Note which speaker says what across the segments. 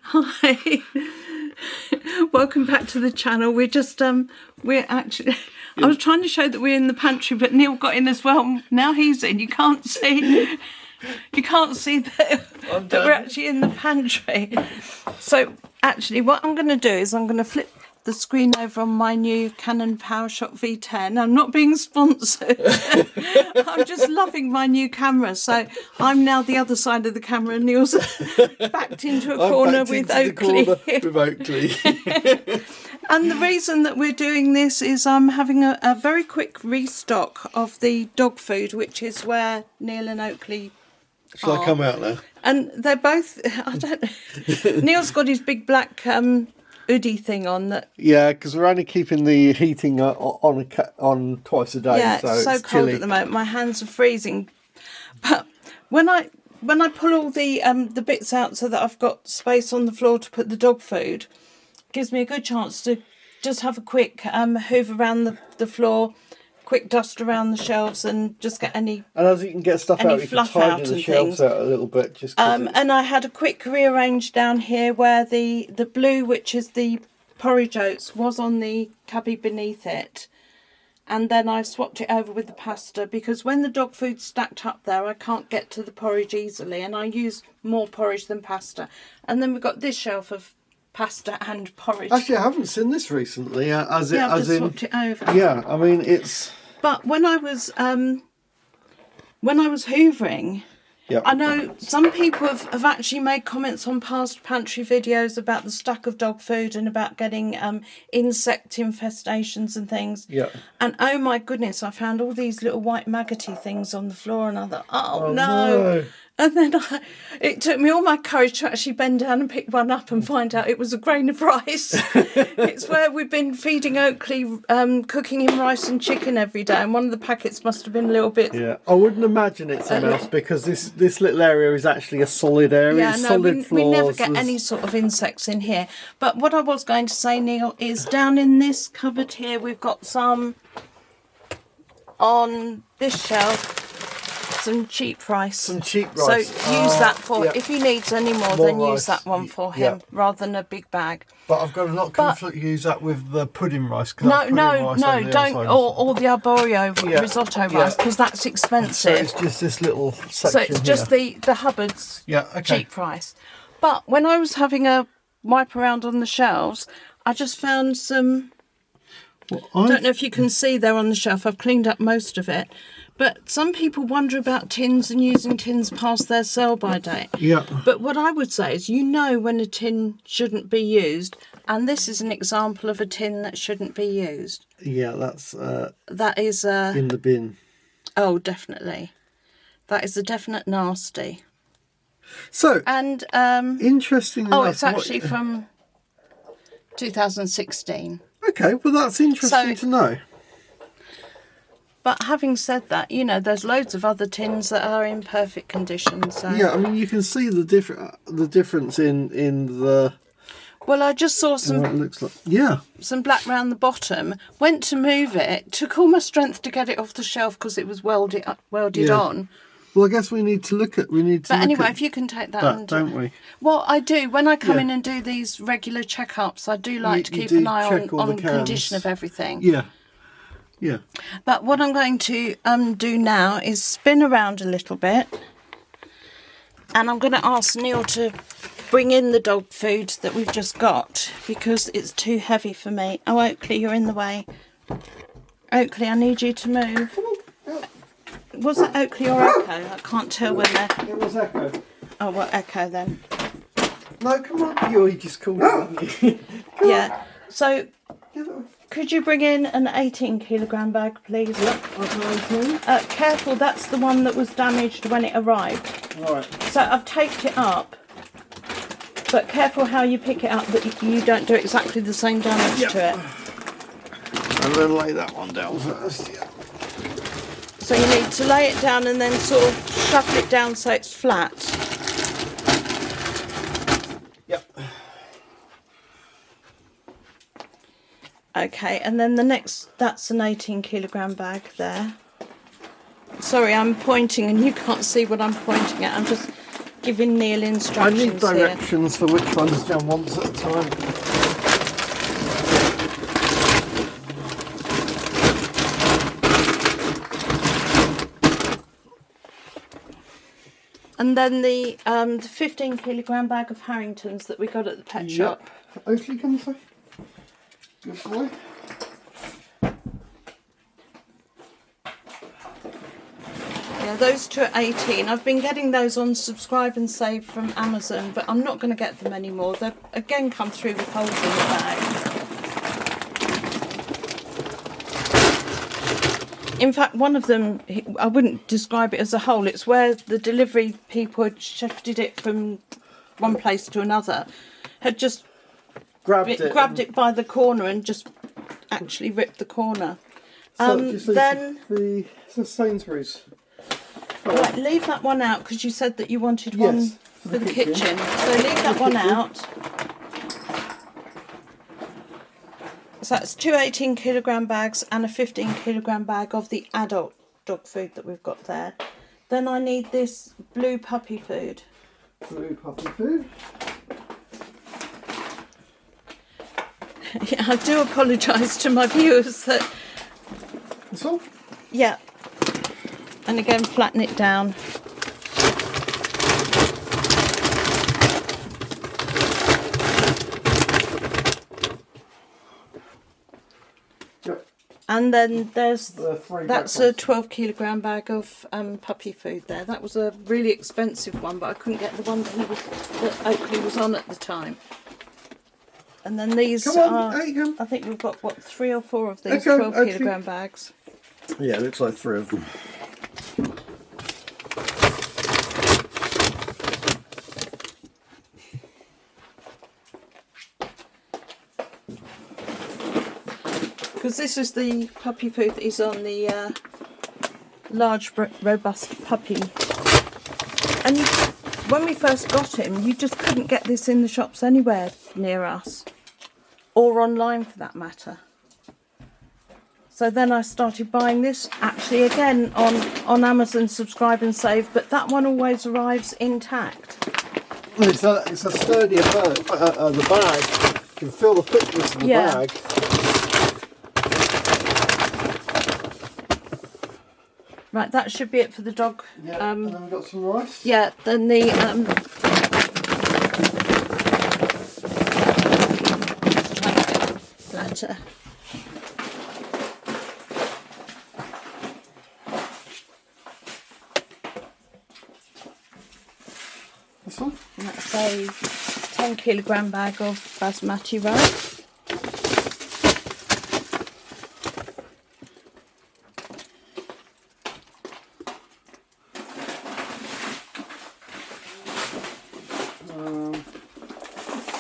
Speaker 1: Hi. Welcome back to the channel. We're just we're actually I was trying to show that we're in the pantry, but Neil got in as well. Now he's in. You can't see that we're actually in the pantry. So actually what I'm going to do is I'm going to flip the screen over on my new Canon PowerShot V10. I'm not being sponsored. I'm just loving my new camera. So I'm now the other side of the camera and Neil's backed into a corner with Oakley. And the reason that we're doing this is I'm having a very quick restock of the dog food, which is where Neil and Oakley
Speaker 2: Shall I come out now?
Speaker 1: And they're both, I don't know. Neil's got his big black hoodie thing on that.
Speaker 2: Yeah, because we're only keeping the heating on twice a day.
Speaker 1: Yeah,
Speaker 2: so
Speaker 1: it's so
Speaker 2: it's
Speaker 1: cold
Speaker 2: chilly
Speaker 1: at the moment. My hands are freezing. But when I pull all the bits out so that I've got space on the floor to put the dog food, it gives me a good chance to just have a quick hoover around the floor, quick dust around the shelves, and just get any.
Speaker 2: And as you can get stuff out, you can tidy the shelves out a little bit.
Speaker 1: And I had a quick rearrange down here where the blue, which is the porridge oats, was on the cubby beneath it. And then I swapped it over with the pasta because when the dog food's stacked up there, I can't get to the porridge easily, and I use more porridge than pasta. And then we've got this shelf of pasta and porridge.
Speaker 2: Actually, I haven't seen this recently.
Speaker 1: I've just swapped it over.
Speaker 2: Yeah, I mean it's.
Speaker 1: But when I was hoovering,
Speaker 2: yeah.
Speaker 1: I know some people have actually made comments on past pantry videos about the stack of dog food and about getting insect infestations and things.
Speaker 2: Yeah.
Speaker 1: And oh my goodness, I found all these little white maggoty things on the floor, and I thought, oh no. And then it took me all my courage to actually bend down and pick one up and find out it was a grain of rice. It's where we've been feeding Oakley, cooking him rice and chicken every day, and one of the packets must have been a little bit.
Speaker 2: Yeah, I wouldn't imagine it's a mouse because this little area is actually a solid area.
Speaker 1: Yeah, no,
Speaker 2: solid
Speaker 1: we never
Speaker 2: floors.
Speaker 1: get any sort of insects in here. But what I was going to say, Neil, is down in this cupboard here, we've got some on this shelf. Some cheap rice.
Speaker 2: Some cheap rice.
Speaker 1: So use that for, if he needs any more then
Speaker 2: rice.
Speaker 1: use that one for him rather than a big bag.
Speaker 2: But I've got to not use that with the pudding rice.
Speaker 1: No, don't. Or the arborio risotto rice, because that's expensive.
Speaker 2: So it's just this little section.
Speaker 1: So it's just the Hubbard's cheap rice. But when I was having a wipe around on the shelves, I just found some. I don't know if you can see there on the shelf. I've cleaned up most of it. But some people wonder about tins and using tins past their sell-by date.
Speaker 2: Yeah.
Speaker 1: But what I would say is, you know when a tin shouldn't be used, and this is an example of a tin that shouldn't be used.
Speaker 2: Yeah, that
Speaker 1: is
Speaker 2: in the bin.
Speaker 1: Oh, definitely. That is a definite nasty.
Speaker 2: So,
Speaker 1: and
Speaker 2: interesting enough.
Speaker 1: Oh, it's actually from 2016.
Speaker 2: Okay, well that's interesting to know.
Speaker 1: But having said that, you know, there's loads of other tins that are in perfect condition. So
Speaker 2: yeah, I mean, you can see the difference in the.
Speaker 1: Well, I just saw some.
Speaker 2: What it looks like. Some
Speaker 1: black round the bottom. Went to move it. Took all my strength to get it off the shelf because it was welded on.
Speaker 2: Well, I guess we need to look at. But
Speaker 1: anyway, if you can take that,
Speaker 2: don't we?
Speaker 1: Well, I do. When I come in and do these regular checkups, I do like to keep an eye on the condition of everything.
Speaker 2: Yeah. Yeah.
Speaker 1: But what I'm going to do now is spin around a little bit, and I'm going to ask Neil to bring in the dog food that we've just got because it's too heavy for me. Oh, Oakley, you're in the way. Oakley, I need you to move. Was that Oakley or Echo? I can't tell when they're...
Speaker 2: It was Echo.
Speaker 1: Oh, well, Echo then.
Speaker 2: No, come on. You just called it.
Speaker 1: Yeah. So... Could you bring in an 18 kilogram bag, please?
Speaker 2: Yep, I'll go.
Speaker 1: Careful, that's the one that was damaged when it arrived.
Speaker 2: Alright.
Speaker 1: So I've taped it up, but careful how you pick it up that you don't do exactly the same damage to it.
Speaker 2: I'm going to lay that one down first,
Speaker 1: So you need to lay it down and then sort of shuffle it down so it's flat. Okay, and then the next, that's an 18 kilogram bag there. Sorry, I'm pointing and you can't see what I'm pointing at. I'm just giving Neil
Speaker 2: I
Speaker 1: instructions
Speaker 2: need
Speaker 1: here.
Speaker 2: directions for which ones Jan wants at a time.
Speaker 1: And then the 15 kilogram bag of Harringtons that we got at the pet shop.
Speaker 2: Oakley, come say. Good boy.
Speaker 1: Yeah, those two are 18. I've been getting those on Subscribe and Save from Amazon, but I'm not going to get them anymore. They've again come through with holes in the bag. In fact, one of them, I wouldn't describe it as a hole. It's where the delivery people had shifted it from one place to another, had just grabbed it by the corner and just actually ripped the corner.
Speaker 2: So
Speaker 1: then
Speaker 2: the Sainsbury's.
Speaker 1: Right, leave that one out because you said that you wanted one for the kitchen. So leave that one out. So that's two 18 kilogram bags and a 15 kilogram bag of the adult dog food that we've got there. Then I need this blue puppy food.
Speaker 2: Blue puppy food.
Speaker 1: Yeah, I do apologise to my viewers that.
Speaker 2: That's all?
Speaker 1: Yeah. And again, flatten it down.
Speaker 2: Yep.
Speaker 1: And then there's that's a
Speaker 2: backpacks.
Speaker 1: 12 kilogram bag of puppy food there. That was a really expensive one, but I couldn't get the one that Oakley was on at the time. And then these are, I think we've got, what, 3 or 4 of these 12 kilogram bags.
Speaker 2: Yeah, it looks like 3 of them.
Speaker 1: Because this is the puppy food that is on the large, robust puppy. And when we first got him, you just couldn't get this in the shops anywhere near us. Or online for that matter. So then I started buying this, actually again on Amazon Subscribe and Save, but that one always arrives intact.
Speaker 2: It's a sturdier bag. The bag, you can feel the thickness of the bag.
Speaker 1: Right, that should be it for the dog.
Speaker 2: Yeah, and then we've got some rice.
Speaker 1: Yeah, then the flatter.
Speaker 2: This one?
Speaker 1: And that's a 10 kilogram bag of basmati rice.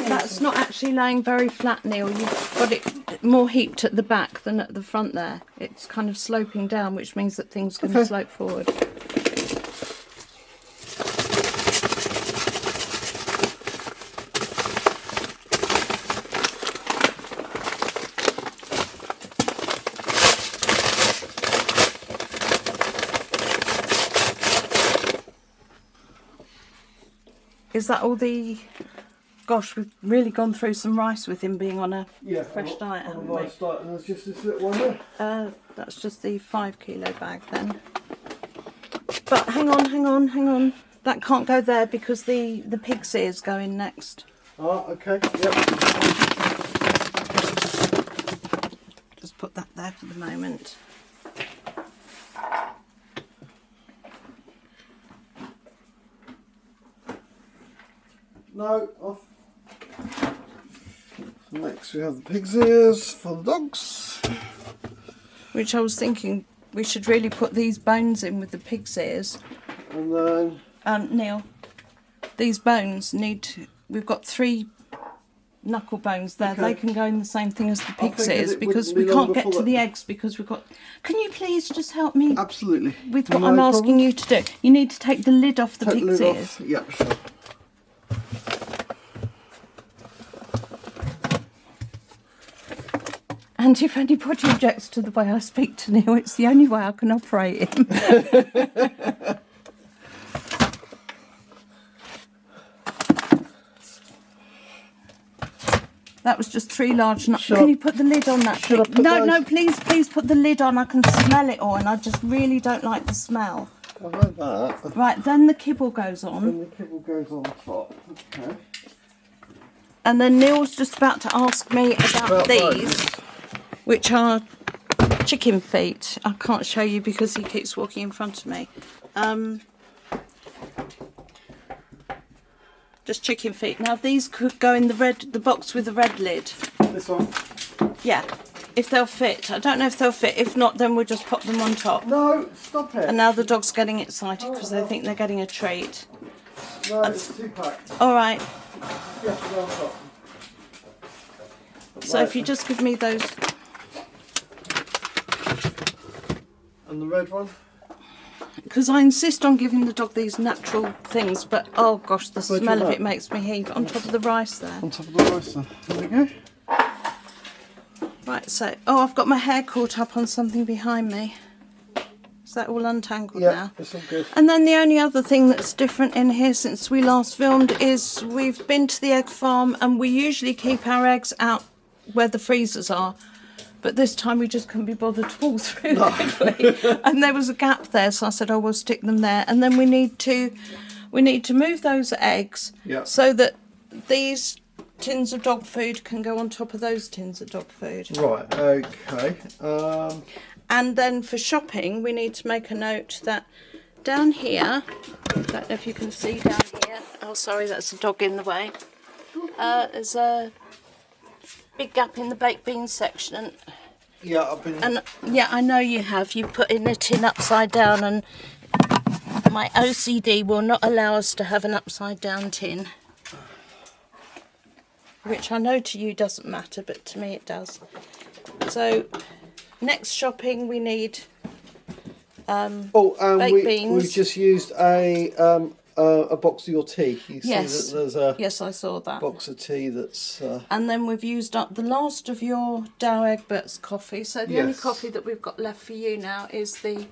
Speaker 1: That's not actually laying very flat, Neil. You've got it more heaped at the back than at the front there. It's kind of sloping down, which means that things can slope forward. Is that all the... Gosh, we've really gone through some rice with him being on a fresh diet, haven't we?
Speaker 2: Rice diet, and there's just this little one there.
Speaker 1: That's just the 5 kilo bag then. But hang on. That can't go there because the pig's ears go in next.
Speaker 2: Oh, okay, yep.
Speaker 1: Just put that there for the moment.
Speaker 2: No, off. So next we have the pig's ears for the dogs.
Speaker 1: Which I was thinking we should really put these bones in with the pig's ears.
Speaker 2: And then...
Speaker 1: Neil, these bones need... We've got 3 knuckle bones there. Okay. They can go in the same thing as the pig's ears because we can't get to the eggs because we've got... Can you please just help me?
Speaker 2: Absolutely.
Speaker 1: With what I'm asking you to do. You need to take the lid off the pig's ears.
Speaker 2: Yep, sure.
Speaker 1: And if anybody objects to the way I speak to Neil, it's the only way I can operate him. That was just 3 large nuts.
Speaker 2: Should
Speaker 1: Can
Speaker 2: I-
Speaker 1: you put the lid on that?
Speaker 2: should I
Speaker 1: please?
Speaker 2: put
Speaker 1: No,
Speaker 2: those-
Speaker 1: no, please put the lid on. I can smell it all, and I just really don't like the smell.
Speaker 2: I know that.
Speaker 1: Right, then the kibble goes on.
Speaker 2: And the kibble goes on top. Okay.
Speaker 1: And then Neil's just about to ask me about these,
Speaker 2: those.
Speaker 1: which are chicken feet. I can't show you because he keeps walking in front of me. Just chicken feet. Now these could go in the box with the red lid.
Speaker 2: This one?
Speaker 1: Yeah, if they'll fit. I don't know if they'll fit. If not, then we'll just pop them on top.
Speaker 2: No, stop it.
Speaker 1: And now the dog's getting excited because they think they're getting a treat.
Speaker 2: No, it's 2-pack.
Speaker 1: All right.
Speaker 2: Yeah, go on top.
Speaker 1: So if you just give me those.
Speaker 2: And the red one?
Speaker 1: Because I insist on giving the dog these natural things, but oh gosh, the
Speaker 2: Where'd you
Speaker 1: smell of
Speaker 2: look?
Speaker 1: it makes me heave. On top of the rice there.
Speaker 2: On top of the rice there. There we go.
Speaker 1: Right, so, oh, I've got my hair caught up on something behind me. Is that all untangled
Speaker 2: Yeah,
Speaker 1: now?
Speaker 2: it's all good.
Speaker 1: And then the only other thing that's different in here since we last filmed is we've been to the egg farm, and we usually keep our eggs out where the freezers are. But this time we just couldn't be bothered to pull through, could we? And there was a gap there, so I said, oh, we'll stick them there. And then we need to move those eggs so that these tins of dog food can go on top of those tins of dog food.
Speaker 2: Right, okay.
Speaker 1: And then for shopping, we need to make a note that down here, I don't know if you can see down here. Oh, sorry, that's a dog in the way. There's a big gap in the baked beans section.
Speaker 2: Yeah, I've been...
Speaker 1: And yeah, I know you have. You've put in a tin upside down, and my OCD will not allow us to have an upside down tin. Which I know to you doesn't matter, but to me it does. So, next shopping we need baked beans.
Speaker 2: We've just used a box of your tea. You
Speaker 1: Yes.
Speaker 2: see that there's a
Speaker 1: Yes, I saw that.
Speaker 2: box of tea that's...
Speaker 1: And then we've used up the last of your Dow Egbert's coffee. So the only
Speaker 2: Yes.
Speaker 1: coffee that we've got left for you now is the...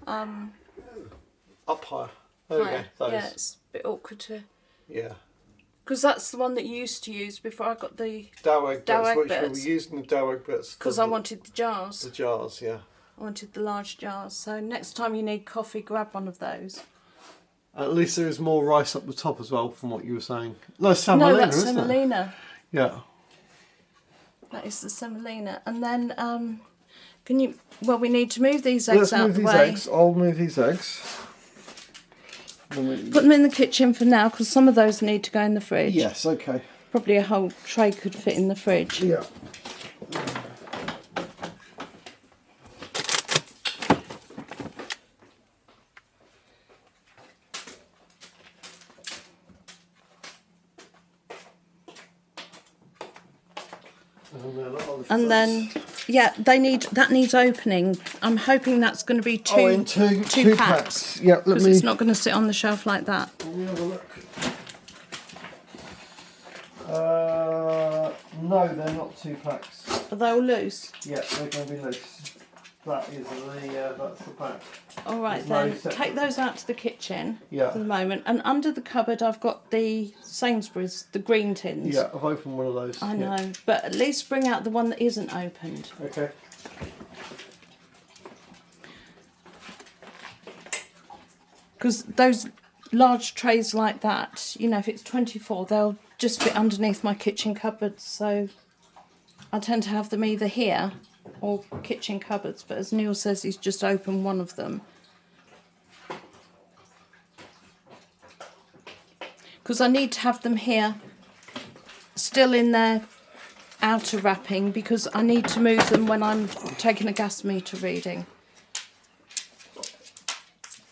Speaker 2: up higher. There we go. Those.
Speaker 1: Yeah, it's a bit awkward to...
Speaker 2: Yeah.
Speaker 1: Because that's the one that you used to use before I got the...
Speaker 2: Dow egg
Speaker 1: Dow
Speaker 2: bits, which we
Speaker 1: Egberts.
Speaker 2: were using the Dow egg bits.
Speaker 1: Because I wanted the jars.
Speaker 2: The jars, yeah.
Speaker 1: I wanted the large jars. So next time you need coffee, grab one of those.
Speaker 2: At least there is more rice up the top as well, from what you were saying. No, semolina,
Speaker 1: No, that's
Speaker 2: isn't it?
Speaker 1: semolina.
Speaker 2: Yeah.
Speaker 1: That is the semolina. And then, can you... Well, we need to move these eggs
Speaker 2: Let's
Speaker 1: out
Speaker 2: move
Speaker 1: the
Speaker 2: these
Speaker 1: way.
Speaker 2: eggs. I'll move these eggs.
Speaker 1: Put them in the kitchen for now, because some of those need to go in the fridge.
Speaker 2: Yes, okay.
Speaker 1: Probably a whole tray could fit in the fridge.
Speaker 2: Yeah.
Speaker 1: And then, yeah, that needs opening. I'm hoping that's going to be two,
Speaker 2: in two packs. Yeah, let
Speaker 1: because
Speaker 2: me...
Speaker 1: it's not going to sit on the shelf like that.
Speaker 2: Let me have a look. No, they're not 2 packs.
Speaker 1: Are they all loose?
Speaker 2: Yeah, they're going to be loose. That's the pack.
Speaker 1: All right,
Speaker 2: There's no
Speaker 1: then
Speaker 2: separate-
Speaker 1: take those out to the kitchen
Speaker 2: Yeah.
Speaker 1: for the moment. And under the cupboard, I've got the Sainsbury's, the green tins.
Speaker 2: Yeah, I've opened one of those.
Speaker 1: I
Speaker 2: yeah.
Speaker 1: know, but at least bring out the one that isn't opened.
Speaker 2: Okay.
Speaker 1: Because those large trays like that, you know, if it's 24, they'll just fit underneath my kitchen cupboards. So I tend to have them either here or kitchen cupboards. But as Neil says, he's just opened one of them. Because I need to have them here still in their outer wrapping, because I need to move them when I'm taking a gas meter reading.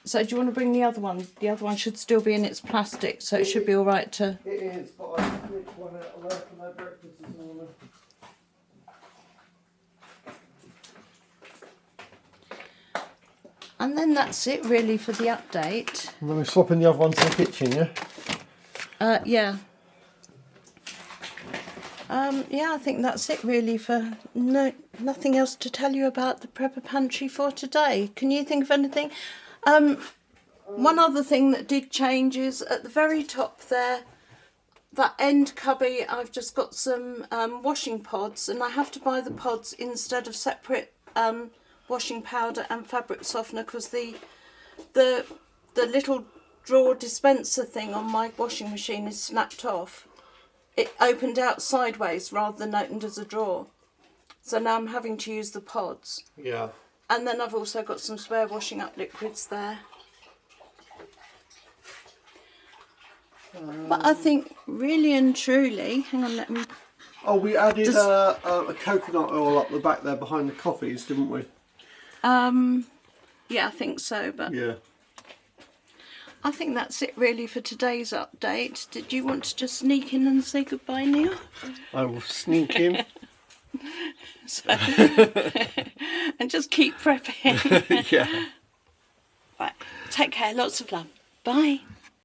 Speaker 1: So do you want to bring the other one? The other one should still be in its plastic, so it should be all right to...
Speaker 2: It is, but I picked one out of there for their breakfast this morning.
Speaker 1: And then that's it really for the update.
Speaker 2: And then we're swapping the other one to the kitchen, yeah?
Speaker 1: Yeah. Yeah, I think that's it really for... nothing else to tell you about the Prepper Pantry for today. Can you think of anything? One other thing that did change is at the very top there, that end cubby, I've just got some washing pods, and I have to buy the pods instead of separate washing powder and fabric softener, because the little drawer dispenser thing on my washing machine is snapped off. It opened out sideways rather than opened as a drawer, so now I'm having to use the pods.
Speaker 2: Yeah.
Speaker 1: And then I've also got some spare washing up liquids there. But I think really and truly, hang on, let me...
Speaker 2: Oh, we added a coconut oil up the back there behind the coffees, didn't we?
Speaker 1: Yeah, I think so, but
Speaker 2: Yeah.
Speaker 1: I think that's it really for today's update. Did you want to just sneak in and say goodbye, Neil?
Speaker 2: I will sneak in.
Speaker 1: So, and just keep prepping.
Speaker 2: Yeah.
Speaker 1: Right, take care, lots of love. Bye.